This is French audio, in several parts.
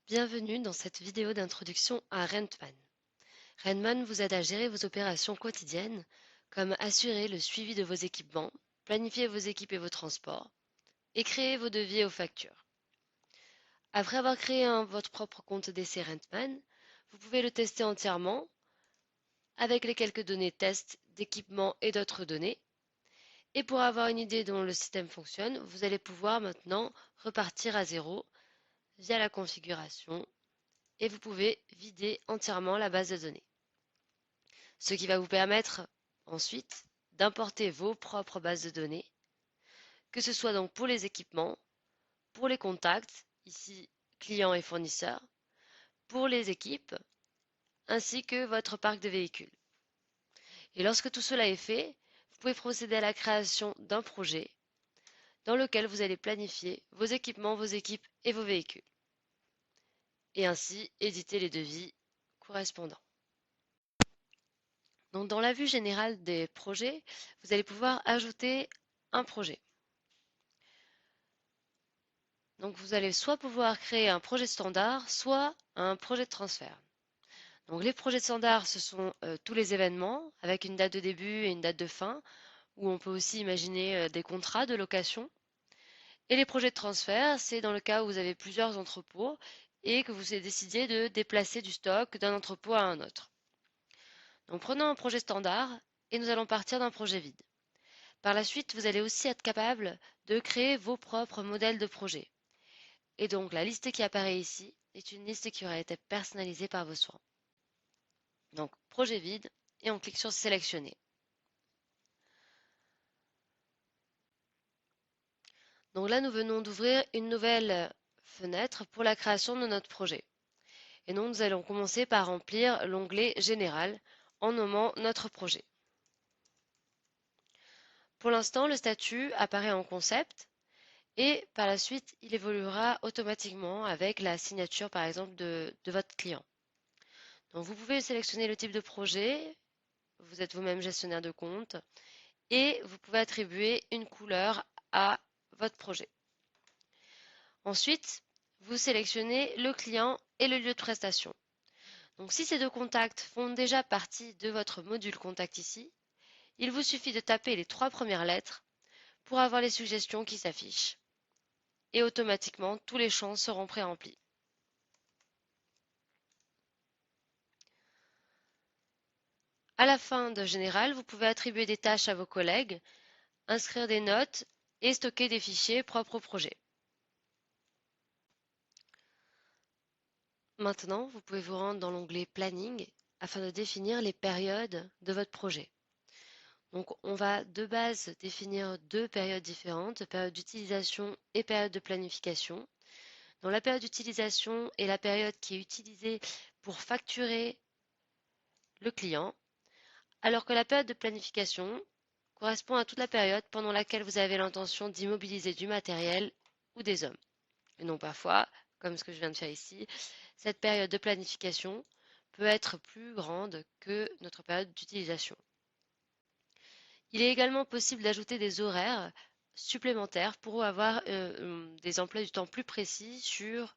Bienvenue dans cette vidéo d'introduction à Rentman. Rentman vous aide à gérer vos opérations quotidiennes, comme assurer le suivi de vos équipements, planifier vos équipes et vos transports, et créer vos devis et vos factures. Après avoir créé votre propre compte d'essai Rentman, vous pouvez le tester entièrement avec les quelques données test d'équipements et d'autres données. Et pour avoir une idée dont le système fonctionne, vous allez pouvoir maintenant repartir à zéro via la configuration et vous pouvez vider entièrement la base de données. Ce qui va vous permettre ensuite d'importer vos propres bases de données, que ce soit donc pour les équipements, pour les contacts, ici clients et fournisseurs, pour les équipes, ainsi que votre parc de véhicules. Et lorsque tout cela est fait, vous pouvez procéder à la création d'un projet dans lequel vous allez planifier vos équipements, vos équipes et vos véhicules, et ainsi éditer les devis correspondants. Donc, dans la vue générale des projets, vous allez pouvoir ajouter un projet. Donc, vous allez soit pouvoir créer un projet standard, soit un projet de transfert. Donc, les projets standards, ce sont tous les événements avec une date de début et une date de fin, où on peut aussi imaginer des contrats de location. Et les projets de transfert, c'est dans le cas où vous avez plusieurs entrepôts et que vous décidez de déplacer du stock d'un entrepôt à un autre. Donc, prenons un projet standard et nous allons partir d'un projet vide. Par la suite, vous allez aussi être capable de créer vos propres modèles de projet. Et donc, la liste qui apparaît ici est une liste qui aura été personnalisée par vos soins. Donc, projet vide, et on clique sur sélectionner. Donc là, nous venons d'ouvrir une nouvelle fenêtre pour la création de notre projet. Et donc, nous allons commencer par remplir l'onglet Général en nommant notre projet. Pour l'instant, le statut apparaît en concept et par la suite, il évoluera automatiquement avec la signature, par exemple, de votre client. Donc, vous pouvez sélectionner le type de projet, vous êtes vous-même gestionnaire de compte, et vous pouvez attribuer une couleur à votre projet. Ensuite, vous sélectionnez le client et le lieu de prestation. Donc, si ces deux contacts font déjà partie de votre module contact ici, il vous suffit de taper les 3 premières lettres pour avoir les suggestions qui s'affichent. Et automatiquement, tous les champs seront pré-remplis. À la fin de Général, vous pouvez attribuer des tâches à vos collègues, inscrire des notes et stocker des fichiers propres au projet. Maintenant, vous pouvez vous rendre dans l'onglet Planning afin de définir les périodes de votre projet. Donc, on va de base définir 2 périodes différentes, période d'utilisation et période de planification. Dans la période d'utilisation est la période qui est utilisée pour facturer le client, alors que la période de planification correspond à toute la période pendant laquelle vous avez l'intention d'immobiliser du matériel ou des hommes. Et non parfois, comme ce que je viens de faire ici, cette période de planification peut être plus grande que notre période d'utilisation. Il est également possible d'ajouter des horaires supplémentaires pour avoir des emplois du temps plus précis sur,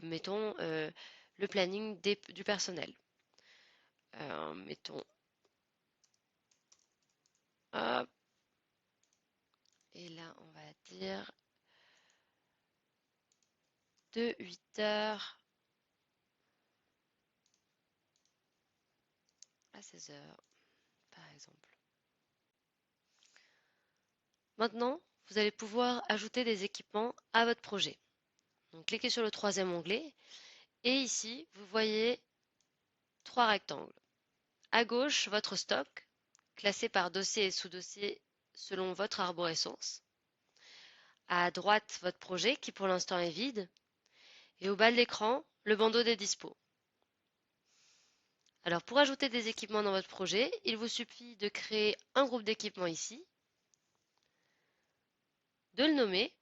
mettons, le planning du personnel. Mettons, hop, et là on va dire de 8 heures à 16 heures, par exemple. Maintenant, vous allez pouvoir ajouter des équipements à votre projet. Donc, cliquez sur le 3e onglet et ici, vous voyez 3 rectangles. À gauche, votre stock, classé par dossier et sous-dossier selon votre arborescence. À droite, votre projet qui pour l'instant est vide. Et au bas de l'écran, le bandeau des dispos. Alors pour ajouter des équipements dans votre projet, il vous suffit de créer un groupe d'équipements ici, de le nommer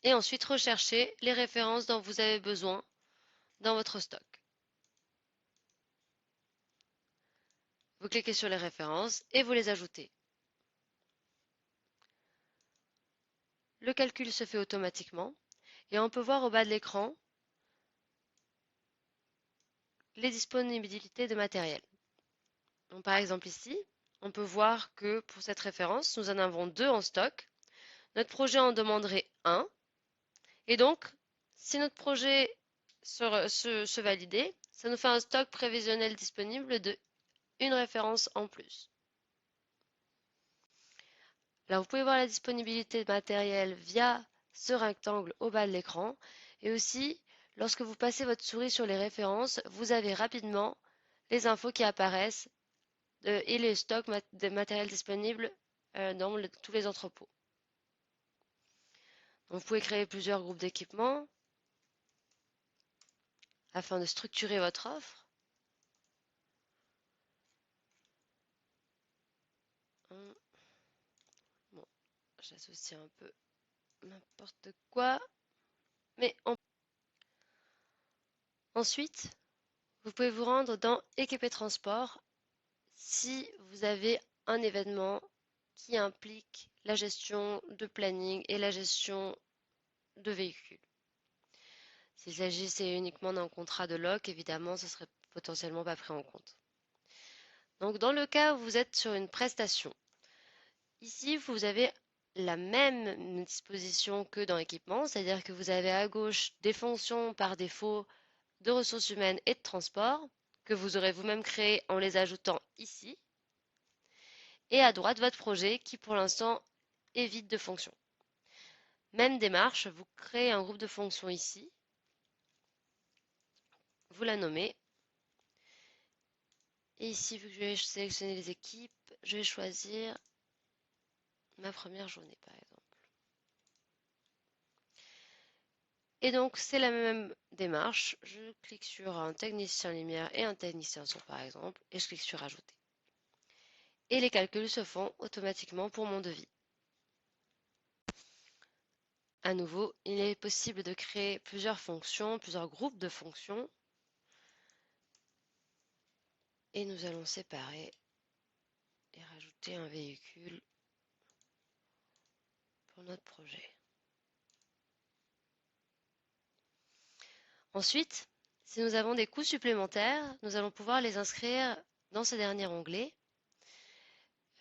et ensuite rechercher les références dont vous avez besoin dans votre stock. Vous cliquez sur les références et vous les ajoutez. Le calcul se fait automatiquement Et on peut voir au bas de l'écran les disponibilités de matériel. Donc, par exemple ici, on peut voir que pour cette référence, nous en avons 2 en stock. Notre projet en demanderait 1. Et donc, si notre projet se validait, ça nous fait un stock prévisionnel disponible de une référence en plus. Là, vous pouvez voir la disponibilité de matériel via ce rectangle au bas de l'écran. Et aussi, lorsque vous passez votre souris sur les références, vous avez rapidement les infos qui apparaissent et les stocks de matériel disponibles dans tous les entrepôts. Donc, vous pouvez créer plusieurs groupes d'équipements afin de structurer votre offre. Bon, j'associe un peu n'importe quoi, mais ensuite, vous pouvez vous rendre dans Équipe transport si vous avez un événement qui implique la gestion de planning et la gestion de véhicules. S'il s'agissait uniquement d'un contrat de loc, évidemment, ce serait potentiellement pas pris en compte. Donc, dans le cas où vous êtes sur une prestation, ici, vous avez la même disposition que dans équipement, c'est-à-dire que vous avez à gauche des fonctions par défaut de ressources humaines et de transport que vous aurez vous-même créées en les ajoutant ici, et à droite votre projet qui pour l'instant est vide de fonctions. Même démarche, vous créez un groupe de fonctions ici, vous la nommez, et ici vu que je vais sélectionner les équipes, je vais choisir ma première journée par exemple. Et donc c'est la même démarche, je clique sur un technicien lumière et un technicien son par exemple, et je clique sur ajouter. Et les calculs se font automatiquement pour mon devis. À nouveau, il est possible de créer plusieurs fonctions, plusieurs groupes de fonctions. Et nous allons séparer et rajouter un véhicule pour notre projet. Ensuite, si nous avons des coûts supplémentaires, nous allons pouvoir les inscrire dans ce dernier onglet.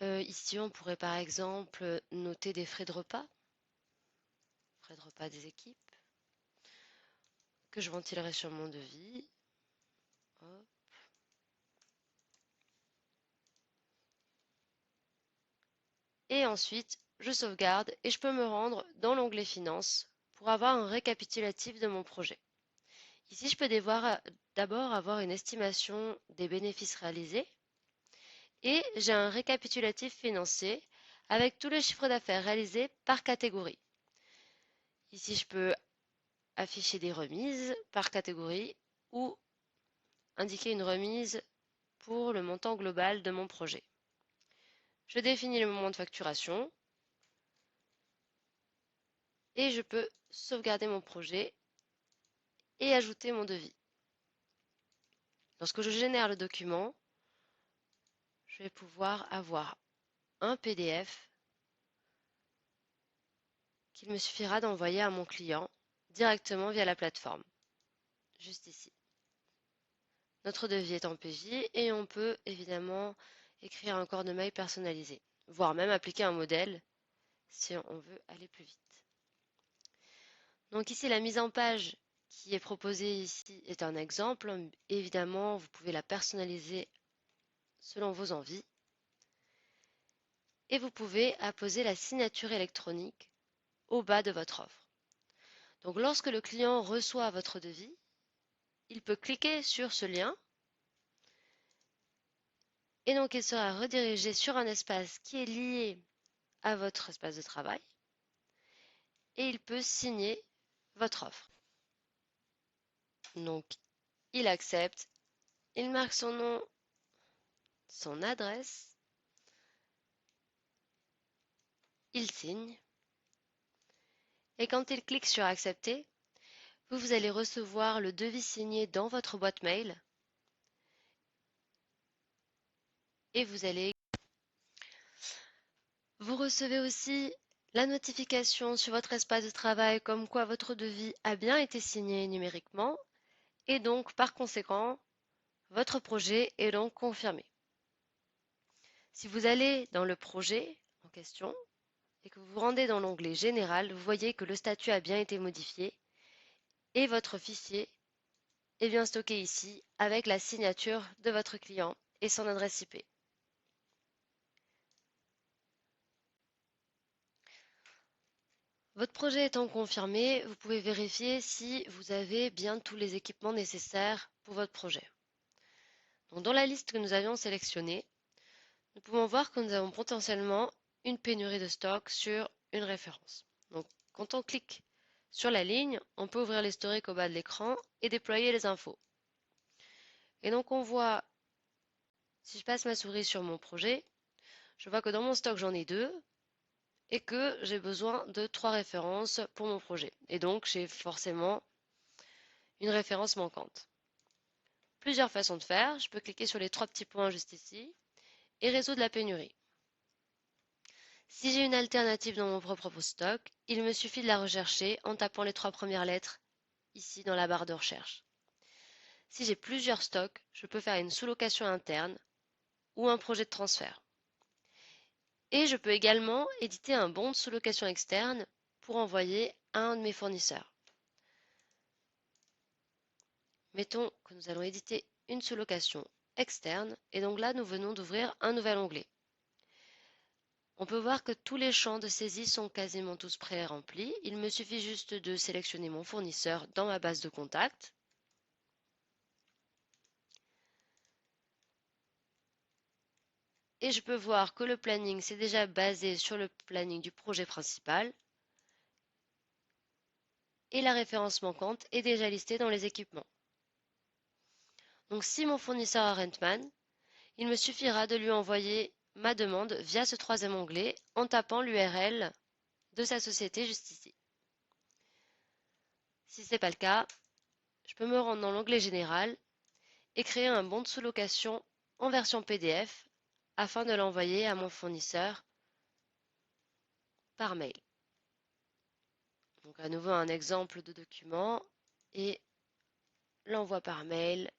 Ici, on pourrait par exemple noter des frais de repas des équipes, que je ventilerai sur mon devis. Hop. Et ensuite, je sauvegarde et je peux me rendre dans l'onglet Finances pour avoir un récapitulatif de mon projet. Ici, je peux d'abord avoir une estimation des bénéfices réalisés et j'ai un récapitulatif financier avec tous les chiffres d'affaires réalisés par catégorie. Ici, je peux afficher des remises par catégorie ou indiquer une remise pour le montant global de mon projet. Je définis le moment de facturation et je peux sauvegarder mon projet et ajouter mon devis. Lorsque je génère le document, je vais pouvoir avoir un PDF qu'il me suffira d'envoyer à mon client directement via la plateforme, juste ici. Notre devis est en PJ et on peut évidemment écrire un corps de mail personnalisé, voire même appliquer un modèle si on veut aller plus vite. Donc ici, la mise en page qui est proposée ici est un exemple. Évidemment, vous pouvez la personnaliser selon vos envies. Et vous pouvez apposer la signature électronique au bas de votre offre. Donc lorsque le client reçoit votre devis, il peut cliquer sur ce lien et donc il sera redirigé sur un espace qui est lié à votre espace de travail et il peut signer votre offre. Donc il accepte, il marque son nom, son adresse, il signe et quand il clique sur accepter, vous allez recevoir le devis signé dans votre boîte mail et vous recevez aussi la notification sur votre espace de travail comme quoi votre devis a bien été signé numériquement et donc par conséquent, votre projet est donc confirmé. Si vous allez dans le projet en question et que vous vous rendez dans l'onglet Général, vous voyez que le statut a bien été modifié et votre fichier est bien stocké ici avec la signature de votre client et son adresse IP. Votre projet étant confirmé, vous pouvez vérifier si vous avez bien tous les équipements nécessaires pour votre projet. Donc, dans la liste que nous avions sélectionnée, nous pouvons voir que nous avons potentiellement une pénurie de stock sur une référence. Donc, quand on clique sur la ligne, on peut ouvrir l'historique au bas de l'écran et déployer les infos. Et donc, on voit, si je passe ma souris sur mon projet, je vois que dans mon stock, j'en ai 2 et que j'ai besoin de 3 références pour mon projet. Et donc, j'ai forcément une référence manquante. Plusieurs façons de faire. Je peux cliquer sur les 3 petits points juste ici et résoudre la pénurie. Si j'ai une alternative dans mon propre stock, il me suffit de la rechercher en tapant les 3 premières lettres ici dans la barre de recherche. Si j'ai plusieurs stocks, je peux faire une sous-location interne ou un projet de transfert. Et je peux également éditer un bon de sous-location externe pour envoyer à un de mes fournisseurs. Mettons que nous allons éditer une sous-location externe et donc là nous venons d'ouvrir un nouvel onglet. On peut voir que tous les champs de saisie sont quasiment tous pré-remplis. Il me suffit juste de sélectionner mon fournisseur dans ma base de contacts. Et je peux voir que le planning s'est déjà basé sur le planning du projet principal. Et la référence manquante est déjà listée dans les équipements. Donc si mon fournisseur a Rentman, il me suffira de lui envoyer ma demande via ce troisième onglet en tapant l'URL de sa société juste ici. Si ce n'est pas le cas, je peux me rendre dans l'onglet Général et créer un bon de sous-location en version PDF afin de l'envoyer à mon fournisseur par mail. Donc à nouveau un exemple de document et l'envoi par mail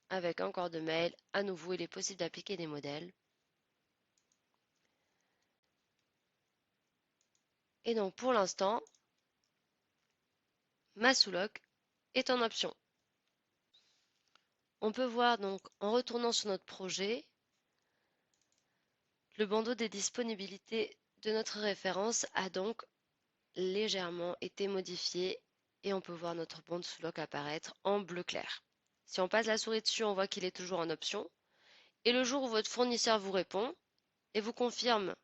avec un corps de mail. À nouveau, il est possible d'appliquer des modèles. Et donc pour l'instant, ma sous-loc est en option. On peut voir donc en retournant sur notre projet, le bandeau des disponibilités de notre référence a donc légèrement été modifié et on peut voir notre bande sous-loc apparaître en bleu clair. Si on passe la souris dessus, on voit qu'il est toujours en option. Et le jour où votre fournisseur vous répond et vous confirme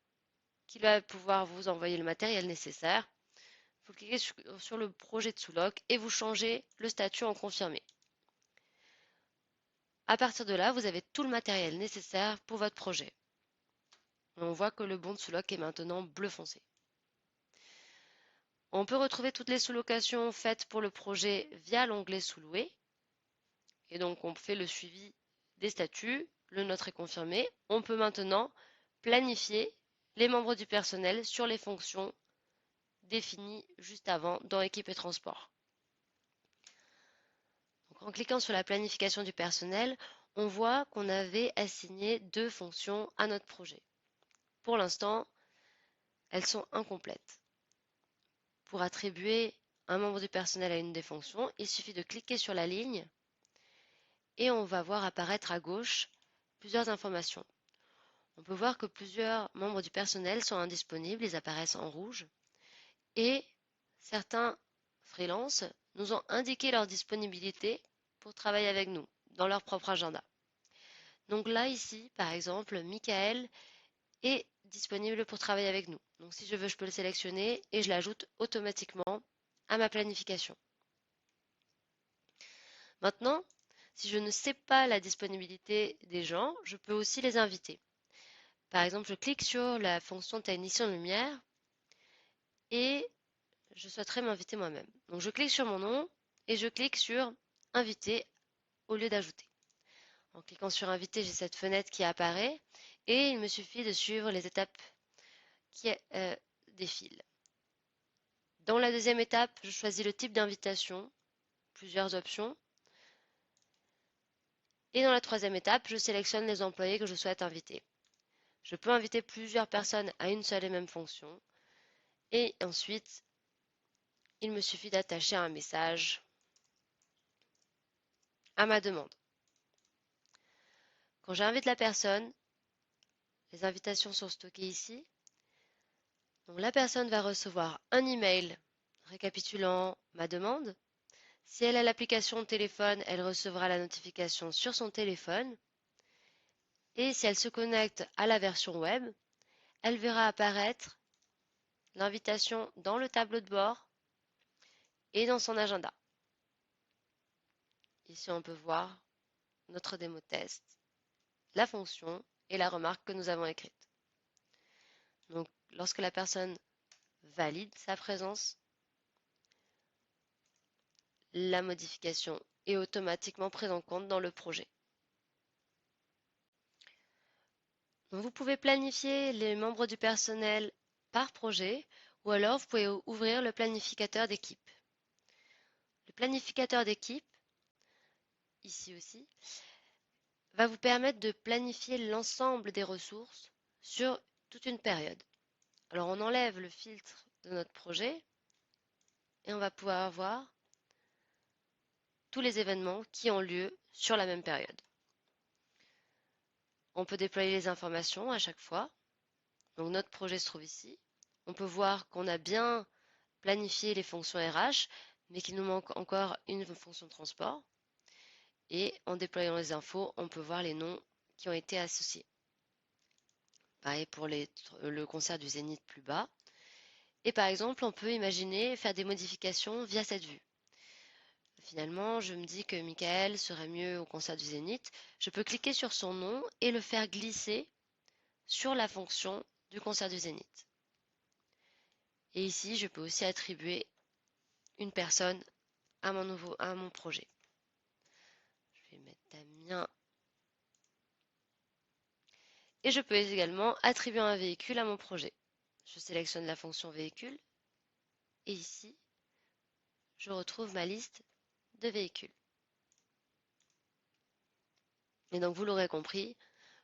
qu'il va pouvoir vous envoyer le matériel nécessaire, vous cliquez sur le projet de sous-loc et vous changez le statut en confirmé. À partir de là, vous avez tout le matériel nécessaire pour votre projet. On voit que le bon de sous-loc est maintenant bleu foncé. On peut retrouver toutes les sous-locations faites pour le projet via l'onglet sous-loué. Et donc, on fait le suivi des statuts, le nôtre est confirmé. On peut maintenant planifier les membres du personnel sur les fonctions définies juste avant dans équipe et transport. Donc, en cliquant sur la planification du personnel, on voit qu'on avait assigné 2 fonctions à notre projet. Pour l'instant, elles sont incomplètes. Pour attribuer un membre du personnel à une des fonctions, il suffit de cliquer sur la ligne et on va voir apparaître à gauche plusieurs informations. On peut voir que plusieurs membres du personnel sont indisponibles, ils apparaissent en rouge, et certains freelances nous ont indiqué leur disponibilité pour travailler avec nous dans leur propre agenda. Donc là, ici, par exemple, Michael est disponible pour travailler avec nous. Donc si je veux, je peux le sélectionner et je l'ajoute automatiquement à ma planification. Maintenant, si je ne sais pas la disponibilité des gens, je peux aussi les inviter. Par exemple, je clique sur la fonction technicien lumière et je souhaiterais m'inviter moi-même. Donc je clique sur mon nom et je clique sur inviter au lieu d'ajouter. En cliquant sur inviter, j'ai cette fenêtre qui apparaît et il me suffit de suivre les étapes défile. Dans la deuxième étape, je choisis le type d'invitation, plusieurs options. Et dans la troisième étape, je sélectionne les employés que je souhaite inviter. Je peux inviter plusieurs personnes à une seule et même fonction. Et ensuite, il me suffit d'attacher un message à ma demande. Quand j'invite la personne, les invitations sont stockées ici. Donc la personne va recevoir un email récapitulant ma demande. Si elle a l'application téléphone, elle recevra la notification sur son téléphone. Et si elle se connecte à la version web, elle verra apparaître l'invitation dans le tableau de bord et dans son agenda. Ici, on peut voir notre démo test, la fonction et la remarque que nous avons écrite. Donc, lorsque la personne valide sa présence, la modification est automatiquement prise en compte dans le projet. Donc, vous pouvez planifier les membres du personnel par projet ou alors vous pouvez ouvrir le planificateur d'équipe. Le planificateur d'équipe, ici aussi, va vous permettre de planifier l'ensemble des ressources sur toute une période. Alors on enlève le filtre de notre projet et on va pouvoir voir tous les événements qui ont lieu sur la même période. On peut déployer les informations à chaque fois. Donc notre projet se trouve ici. On peut voir qu'on a bien planifié les fonctions RH, mais qu'il nous manque encore une fonction de transport. Et en déployant les infos, on peut voir les noms qui ont été associés. Pareil pour le concert du Zénith plus bas. Et par exemple, on peut imaginer faire des modifications via cette vue. Finalement, je me dis que Michael serait mieux au concert du Zénith. Je peux cliquer sur son nom et le faire glisser sur la fonction du concert du Zénith. Et ici, je peux aussi attribuer une personne à mon projet. Je vais mettre Damien. Et je peux également attribuer un véhicule à mon projet. Je sélectionne la fonction véhicule et ici, je retrouve ma liste de véhicules. Et donc, vous l'aurez compris,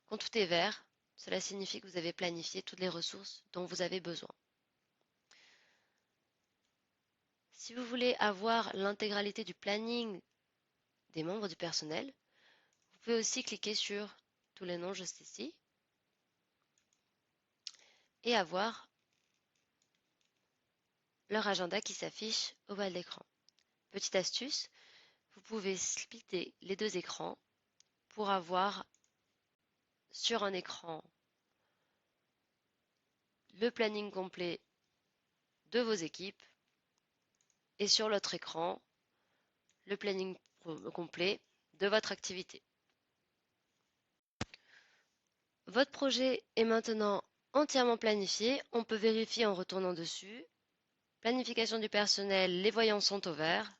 quand tout est vert, cela signifie que vous avez planifié toutes les ressources dont vous avez besoin. Si vous voulez avoir l'intégralité du planning des membres du personnel, vous pouvez aussi cliquer sur tous les noms juste ici et avoir leur agenda qui s'affiche au bas de l'écran. Petite astuce, vous pouvez splitter les deux écrans pour avoir sur un écran le planning complet de vos équipes et sur l'autre écran le planning complet de votre activité. Votre projet est maintenant entièrement planifié. On peut vérifier en retournant dessus. Planification du personnel, les voyants sont au vert.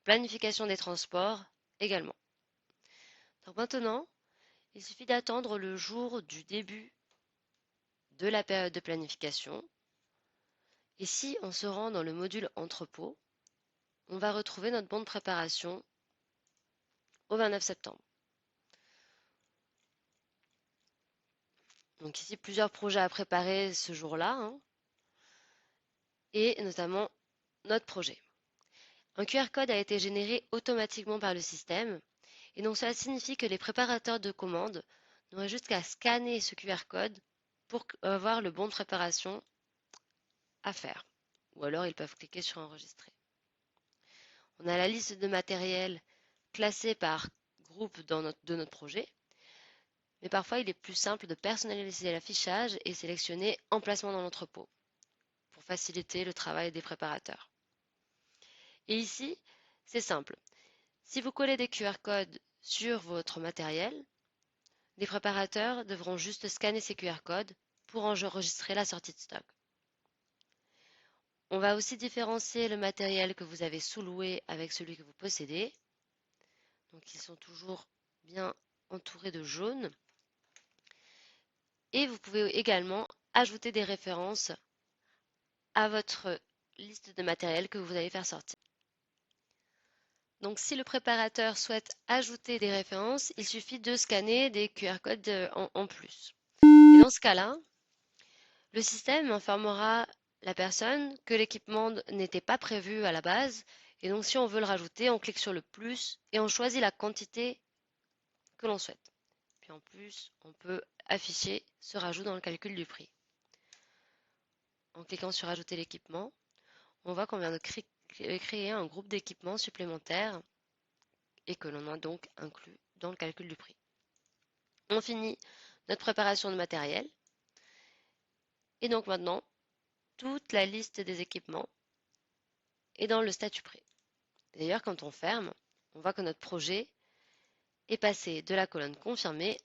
Planification des transports également. Donc maintenant, il suffit d'attendre le jour du début de la période de planification. Et si on se rend dans le module entrepôt, on va retrouver notre bon de préparation au 29 septembre. Donc ici, plusieurs projets à préparer ce jour-là, et notamment notre projet. Un QR code a été généré automatiquement par le système, et donc cela signifie que les préparateurs de commandes n'auraient juste qu'à scanner ce QR code pour avoir le bon de préparation à faire. Ou alors ils peuvent cliquer sur enregistrer. On a la liste de matériel classée par groupe de notre projet. Mais parfois, il est plus simple de personnaliser l'affichage et sélectionner emplacement dans l'entrepôt pour faciliter le travail des préparateurs. Et ici, c'est simple. Si vous collez des QR codes sur votre matériel, les préparateurs devront juste scanner ces QR codes pour enregistrer la sortie de stock. On va aussi différencier le matériel que vous avez sous-loué avec celui que vous possédez. Donc, ils sont toujours bien entourés de jaune. Et vous pouvez également ajouter des références à votre liste de matériel que vous allez faire sortir. Donc si le préparateur souhaite ajouter des références, il suffit de scanner des QR codes en plus. Et dans ce cas-là, le système informera la personne que l'équipement n'était pas prévu à la base. Et donc si on veut le rajouter, on clique sur le plus et on choisit la quantité que l'on souhaite. Puis en plus, on peut afficher ce rajout dans le calcul du prix. En cliquant sur ajouter l'équipement, on voit qu'on vient de créer un groupe d'équipements supplémentaires et que l'on a donc inclus dans le calcul du prix. On finit notre préparation de matériel et donc maintenant toute la liste des équipements est dans le statut prêt. D'ailleurs, quand on ferme, on voit que notre projet est passé de la colonne confirmée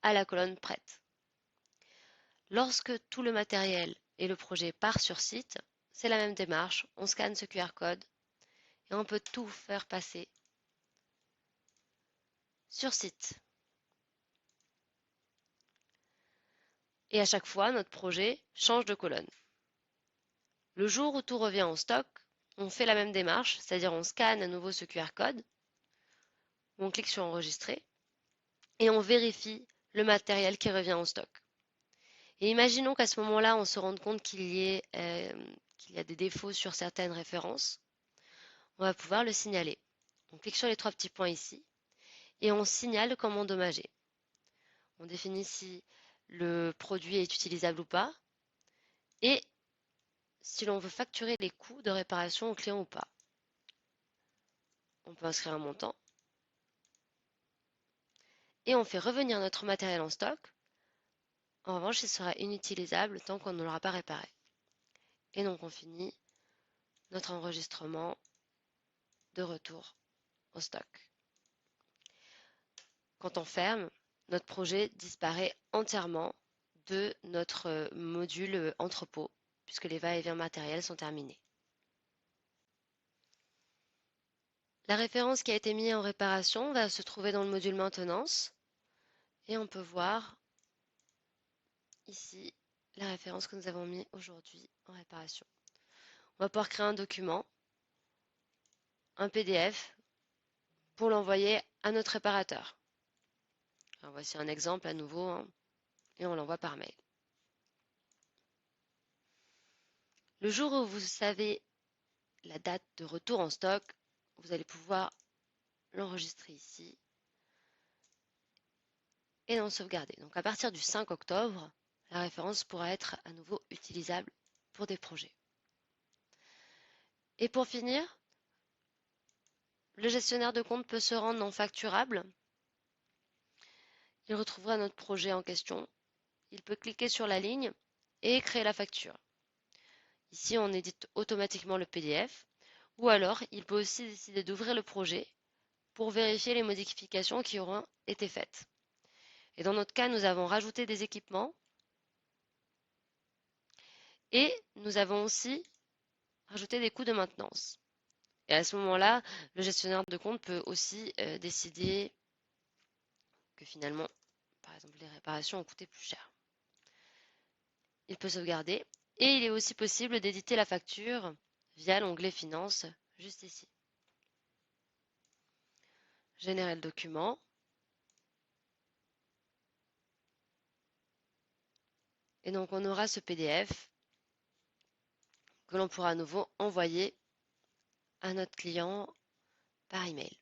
à la colonne prête. Lorsque tout le matériel et le projet part sur site, c'est la même démarche, on scanne ce QR code et on peut tout faire passer sur site. Et à chaque fois, notre projet change de colonne. Le jour où tout revient en stock, on fait la même démarche, c'est-à-dire on scanne à nouveau ce QR code, on clique sur enregistrer et on vérifie le matériel qui revient en stock. Et imaginons qu'à ce moment-là, on se rende compte qu'il y a des défauts sur certaines références. On va pouvoir le signaler. On clique sur les trois petits points ici et on signale comme endommagé. On définit si le produit est utilisable ou pas et si l'on veut facturer les coûts de réparation au client ou pas. On peut inscrire un montant et on fait revenir notre matériel en stock. En revanche, il sera inutilisable tant qu'on ne l'aura pas réparé. Et donc on finit notre enregistrement de retour au stock. Quand on ferme, notre projet disparaît entièrement de notre module entrepôt, puisque les va-et-vient matériels sont terminés. La référence qui a été mise en réparation va se trouver dans le module maintenance, et on peut voir ici la référence que nous avons mis aujourd'hui en réparation. On va pouvoir créer un document, un PDF, pour l'envoyer à notre réparateur. Alors voici un exemple à nouveau, hein, et on l'envoie par mail. Le jour où vous savez la date de retour en stock, vous allez pouvoir l'enregistrer ici et l'en sauvegarder. Donc à partir du 5 octobre, la référence pourra être à nouveau utilisable pour des projets. Et pour finir, le gestionnaire de compte peut se rendre non facturable. Il retrouvera notre projet en question. Il peut cliquer sur la ligne et créer la facture. Ici, on édite automatiquement le PDF. Ou alors, il peut aussi décider d'ouvrir le projet pour vérifier les modifications qui auront été faites. Et dans notre cas, nous avons rajouté des équipements et nous avons aussi rajouté des coûts de maintenance. Et à ce moment-là, le gestionnaire de compte peut aussi décider que finalement, par exemple, les réparations ont coûté plus cher. Il peut sauvegarder et il est aussi possible d'éditer la facture via l'onglet Finances, juste ici. Générer le document. Et donc, on aura ce PDF que l'on pourra à nouveau envoyer à notre client par email.